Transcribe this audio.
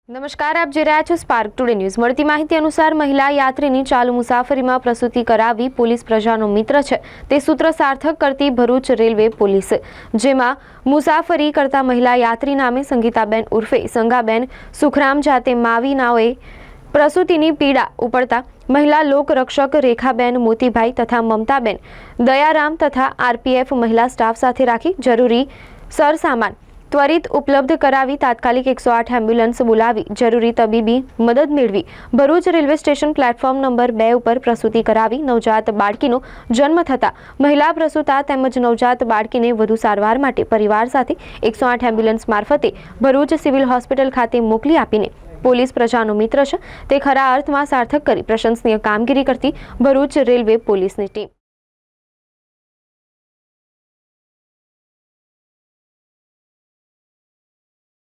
નમસ્કાર, આપ જોઈ રહ્યા છો સ્પાર્ક ટુડે ન્યૂઝ। મળતી માહિતી અનુસાર મહિલા યાત્રીની ચાલુ મુસાફરીમાં પ્રસૂતિ કરાવી પોલીસ પ્રજાનો મિત્ર છે તે સૂત્ર સાર્થક કરતી ભરૂચ રેલવે પોલીસ, જેમાં મુસાફરી કરતા મહિલા યાત્રી નામે સંગીતાબેન ઉર્ફે સંગાબેન સુખરામ જાતે માવી નાઓએ પ્રસૂતિની પીડા ઉપડતા મહિલા લોકરક્ષક રેખાબેન મોતીભાઈ તથા મમતાબેન દયારામ તથા આરપીએફ મહિલા સ્ટાફ સાથે રાખી જરૂરી સરસામાન त्वरित उपलब्ध करावी तात्कालिक 108 एम्ब्युलन्स बोलावी जरूरी तबीबी मदद मेळवी Bharuch railway station platform number 2 पर प्रसूति करावी नवजात बाळकीनो जन्म थता महिला प्रसूता તેમજ નવજાત બાળકીને વધુ સારવાર માટે પરિવાર સાથે 108 એમ્બ્યુલન્સ મારફતે ભરૂચ સિવિલ હોસ્પિટલ ખાતે મોકલી આપીને પોલીસ પ્રજાનો મિત્ર છે તે ખરા અર્થમાં સાર્થક કરી પ્રશંસનીય કામગીરી કરતી ભરૂચ રેલવે પોલીસની ટીમ।